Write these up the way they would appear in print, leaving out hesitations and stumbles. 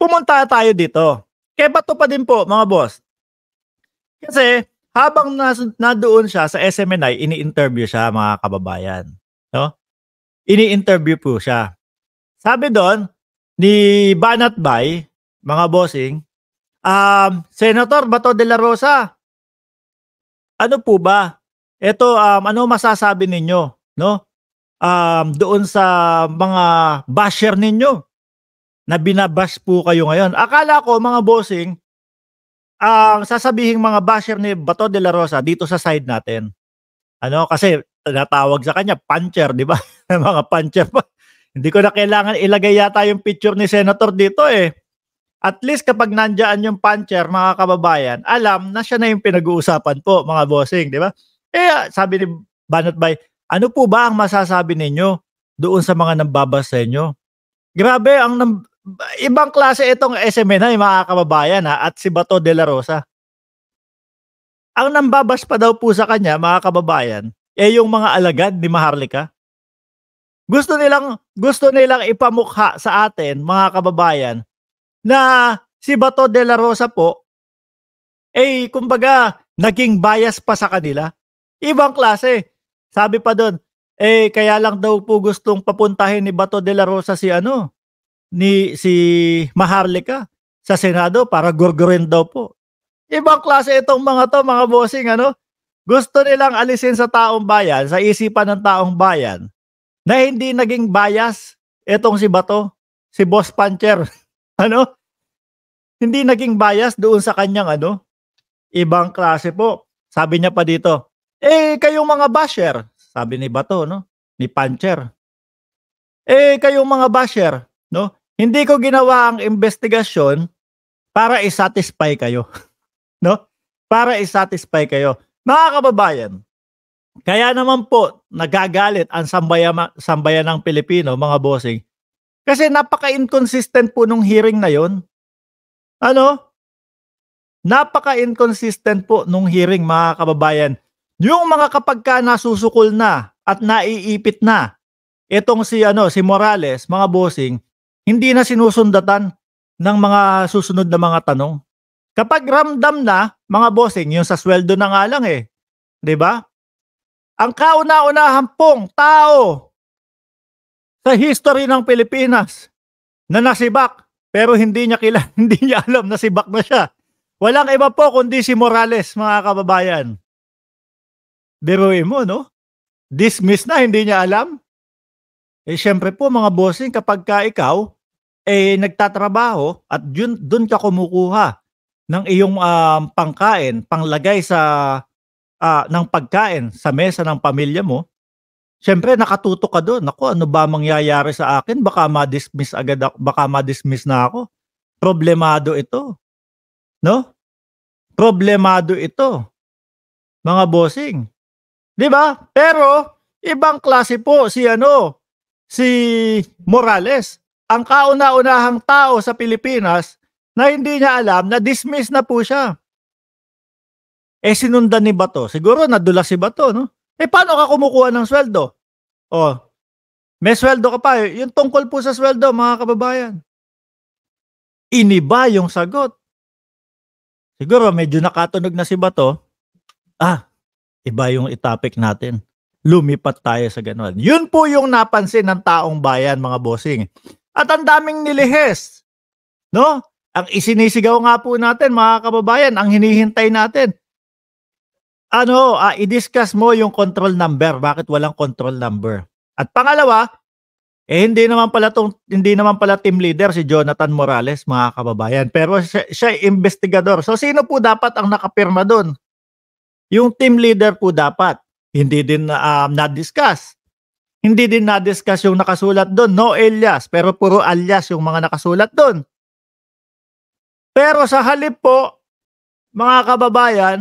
pumunta tayo dito. Kay Bato pa din po, mga boss. Kasi habang nandoon siya sa SMNI, ini-interview siya, mga kababayan. No? Ini-interview po siya. Sabi doon ni Banat Bay, mga bossing, Senator Bato de la Rosa, ano po ba? Ito, ano masasabi ninyo, no? Doon sa mga basher ninyo na binabash po kayo ngayon. Akala ko, mga bossing, sasabihin mga basher ni Bato de la Rosa dito sa side natin. Ano, kasi natawag sa kanya puncher, di ba? Mga puncher pa. Hindi ko na kailangan ilagay yata yung picture ni Senator dito eh. At least kapag nandiyan yung puncher, mga kababayan, alam na siya na yung pinag-uusapan po, mga bossing, di ba? Sabi ni Banat Bay, ano po ba ang masasabi ninyo doon sa mga nambabas sa inyo? Grabe, ibang klase itong SMNI, mga kababayan, at si Bato de la Rosa. Ang nambabas pa daw po sa kanya, mga kababayan, yung mga alagad ni Maharlika. Gusto nilang ipamukha sa atin, mga kababayan, na si Bato de la Rosa po, kumbaga, naging bias pa sa kanila. Ibang klase. Sabi pa doon, kaya lang daw po gustong papuntahin ni Bato de la Rosa si Maharlika sa Senado para gurgurin daw po. Ibang klase itong mga to, mga bossing, gusto nilang alisin sa taong bayan, sa isipan ng taong bayan, na hindi naging bias itong si Bato, si Boss Puncher. Hindi naging bias doon sa kanyang ibang klase po. Sabi niya pa dito, kayong mga basher, sabi ni Bato, ni Puncher. Kayong mga basher, hindi ko ginawa ang investigasyon para i-satisfy kayo. Para i-satisfy kayo. Mga kababayan, kaya naman po nagagalit ang sambayan ng Pilipino, mga bossing. Kasi napaka-inconsistent po nung hearing na yon. Napaka-inconsistent po nung hearing, mga kababayan. Yung mga kapag ka nasusukol na at naiipit na itong si Morales, mga bossing, hindi na sinusundatan ng mga susunod na mga tanong. Kapag ramdam na, mga bossing, yung sa sweldo na nga lang 'di ba? Ang kauna-unahang pong tao sa history ng Pilipinas na nasibak pero hindi niya alam na sibak na siya. Walang iba po kundi si Morales, mga kababayan. Biruin mo, Dismiss na, hindi niya alam. Syempre po, mga bossing, kapag ka ikaw nagtatrabaho at dun ka kumukuha ng iyong pangkain, panglagay ng pagkain sa mesa ng pamilya mo, syempre nakatutok ka doon. Naku, ano ba mangyayari sa akin? Baka ma-dismiss agad ako, baka ma-dismiss na ako. Problemado ito. Problemado ito, mga bossing. 'Di ba? Pero ibang klase po si Morales. Ang kauna-unahang tao sa Pilipinas na hindi niya alam na dismiss na po siya. Sinundan ni Bato. Siguro nadulas si Bato, paano ka kumukuha ng sweldo? May sweldo ka pa. Yung tungkol po sa sweldo, mga kababayan. Iniba yung sagot. Siguro medyo nakatunog na si Bato. Iba yung itopic natin. Lumipat tayo sa gano'n. Yun po yung napansin ng taong bayan, mga bossing. At ang daming nilihes. Ang isinisigaw nga po natin, mga kababayan, ang hinihintay natin. I-discuss mo yung control number. Bakit walang control number? At pangalawa, hindi naman pala team leader si Jonathan Morales, mga kababayan. Pero siya investigador. So sino po dapat ang nakapirma doon? Yung team leader po dapat. Hindi din na-discuss. Hindi din na-discuss yung nakasulat doon. No alias. Pero puro alias yung mga nakasulat doon. Pero sa halip po, mga kababayan,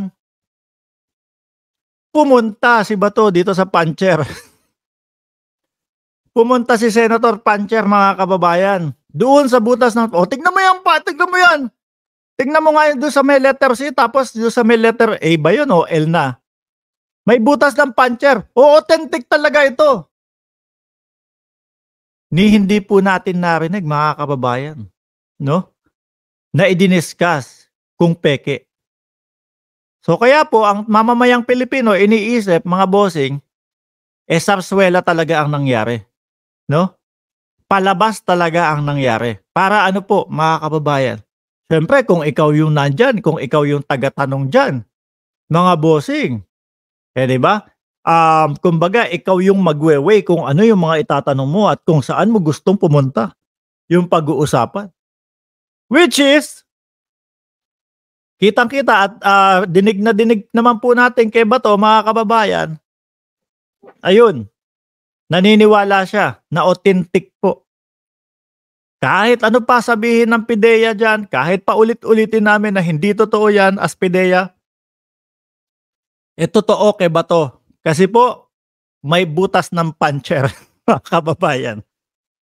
pumunta si Bato dito sa Puncher. Pumunta si Senator Puncher, mga kababayan. Doon sa butas ng... tignan mo yan pa, tignan mo yan. Tignan mo nga yun doon sa may letter C, tapos doon sa may letter A ba yun o L na? May butas ng Puncher. Authentic talaga ito. Hindi po natin narinig, mga kababayan. na idiniscuss kung peke. So kaya po ang mamamayang Pilipino iniisip mga bossing, sarsuela talaga ang nangyari, 'no? Palabas talaga ang nangyari. Para ano po mga kababayan, siyempre kung ikaw yung nandiyan, kung ikaw yung tagatanong diyan, mga bossing, 'di ba? Kumbaga ikaw yung magwe-weigh kung ano yung mga itatanong mo at kung saan mo gustong pumunta yung pag-uusapan. Which is kitang-kita at, dinig na dinig naman po natin kay Bato mga kababayan, ayun, naniniwala siya na authentic po. Kahit ano pa sabihin ng PIDEA diyan, kahit pa ulit-ulitin namin na hindi totoo 'yan as PIDEA, totoo kay Bato. Kasi po may butas ng puncher mga kababayan.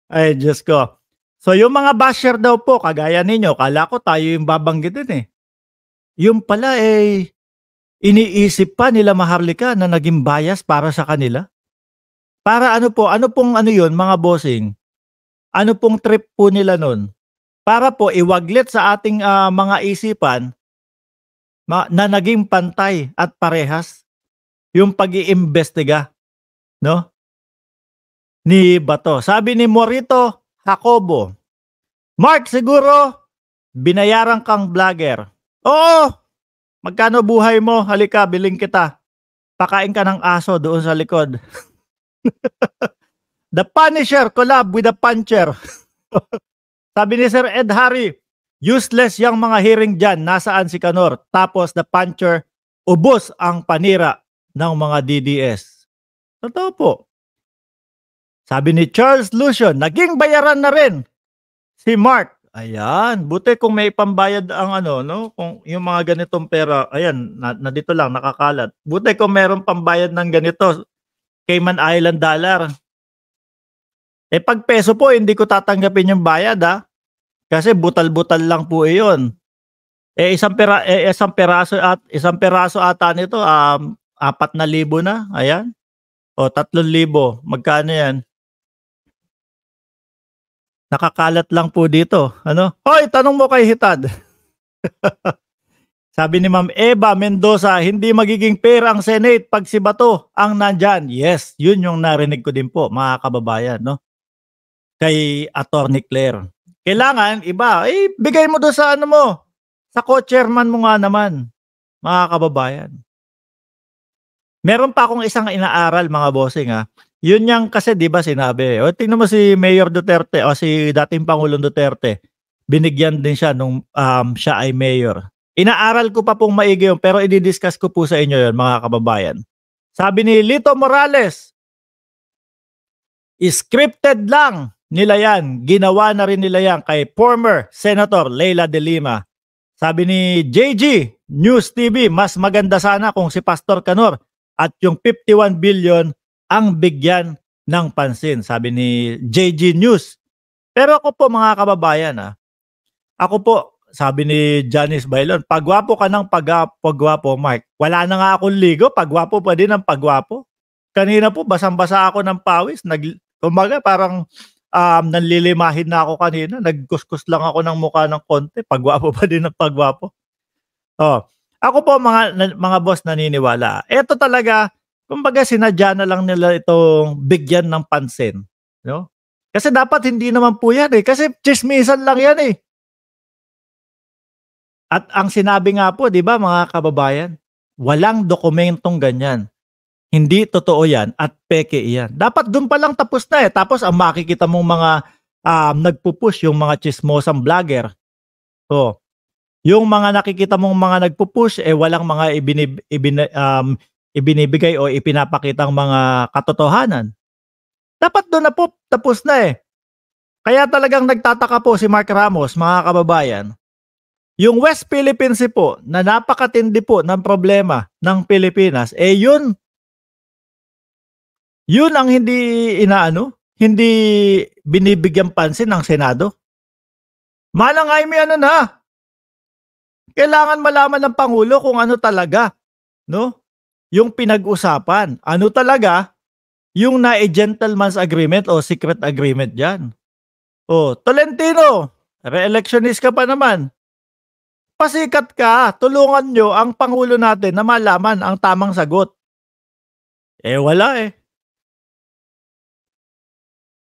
Ay Diyos ko. So yung mga basher daw po kagaya ninyo, akala ko tayo yung babanggitin, eh. Yung pala, iniisip pa nila Maharlika na naging bias para sa kanila? Para ano po, ano pong ano yun mga bossing? Ano pong trip po nila nun? Para po iwaglit sa ating, mga isipan na naging pantay at parehas yung pag-iimbestiga, 'no, ni Bato. Sabi ni Morito Jacobo, "Mark siguro binayaran kang vlogger." "Oo, magkano buhay mo? Halika bilhin kita. Pakain ka ng aso doon sa likod." The Punisher collab with the Puncher. Sabi ni Sir Ed Harry, "Useless yang mga hearing dyan, nasaan si Kanor?" Tapos the Puncher, "Ubos ang panira ng mga DDS." Totoo po. Sabi ni Charles Lucian, "Naging bayaran na rin si Mark." Ayan, buti kung may pambayad ang ano, 'no, kung yung mga ganitong pera, ayan, na dito lang nakakalat. Buti kung meron pambayad ng ganito, Cayman Island dollar. 'Pag peso po hindi ko tatanggapin yung bayad, kasi butal-butal lang po iyon. Isang piraso ata nito, 4,000 na, ayan. O 3,000, magkano 'yan? Nakakalat lang po dito, ano. Hoy, tanong mo kay Hitad. Sabi ni Ma'am Eva Mendoza, "Hindi magiging fair ang Senate 'pag si Bato ang nandiyan." Yes, yun yung narinig ko din po mga kababayan, 'no, kay Attorney Claire. Kailangan iba, bigay mo dun sa ano mo, sa co-chairman mo nga naman, mga kababayan. Meron pa akong isang inaaral mga bossing, yun yang kasi 'di ba sinabi, tingnan mo si Mayor Duterte o si dating Pangulong Duterte, binigyan din siya nung, siya ay mayor. Inaaral ko pa pong maigi yun pero i-di-discuss ko po sa inyo yun mga kababayan. Sabi ni Lito Morales, scripted lang nila yan, ginawa na rin nila yan kay former Senator Leila de Lima. Sabi ni JG News TV, "Mas maganda sana kung si Pastor Kanor at yung 51 billion ang bigyan ng pansin." Sabi ni JG News. Pero ako po mga kababayan, ako po, sabi ni Janice Bailon, "Pagwapo ka ng pagwapo, Mark. Wala na nga akong ligo, pagwapo pa din ang pagwapo." Kanina po basang-basa ako ng pawis, kumbaga parang, nanlilimahin na ako kanina, nagkuskus lang ako ng mukha ng konti, pagwapo pa din ang pagwapo. Oh, ako po mga boss naniniwala. Ito talaga, kumbaga sinadya na lang nila itong bigyan ng pansin, 'no? Kasi dapat hindi naman po 'yan, kasi tsismisan lang 'yan, eh. At ang sinabi nga po 'di ba mga kababayan, walang dokumentong ganyan. Hindi totoo 'yan at peke iyan. Dapat dun pa lang tapos na, tapos ang makikita mong mga, nagpu-push yung mga tsismosang vlogger. Oh, yung mga nakikita mong mga nagpu-push, walang mga ibinibigay o ipinapakitang mga katotohanan. Dapat dun na po tapos na, Kaya talagang nagtataka po si Mark Ramos mga kababayan. Yung West Philippine Sea po na napakatindi po ng problema ng Pilipinas, yun ang hindi binibigyan pansin ng Senado. Malangay may ano na, kailangan malaman ng Pangulo kung ano talaga, 'no, yung pinag-usapan. Ano talaga yung gentleman's agreement o secret agreement diyan. Oh, Tolentino, re-electionist ka pa naman. Pasikat ka, tulungan niyo ang pangulo natin na malaman ang tamang sagot. Eh, wala, eh.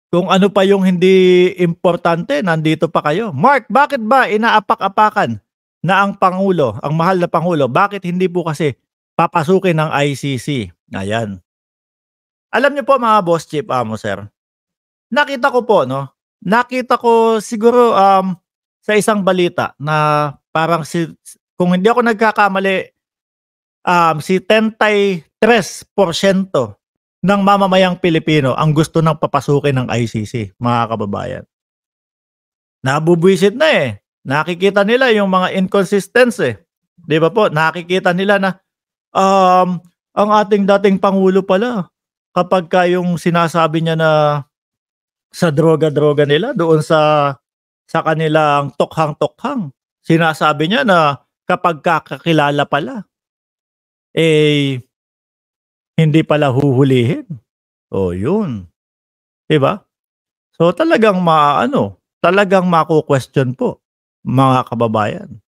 Kung ano pa yung hindi importante nandito pa kayo. Mark, bakit ba inaapak-apakan na ang pangulo, ang mahal na pangulo, bakit hindi po kasi papasukin ng ICC? Ayan. Alam niyo po mga boss chief, amo sir, nakita ko po 'no, nakita ko siguro, sa isang balita na parang kung hindi ako nagkakamali, si 33% ng mamamayang Pilipino ang gusto ng papasukin ng ICC, mga kababayan. Nabubwisit na, eh. Nakikita nila yung mga inconsistency, 'di ba po? Nakikita nila na, ang ating dating pangulo pala kapagka yung sinasabi niya na sa droga-droga nila doon sa kanilang tokhang-tokhang, sinasabi niya na kapag kakilala pala, eh, hindi pala huhulihin. Oh, yun, 'di ba? So, talagang maaano, talagang mako-question po, mga kababayan.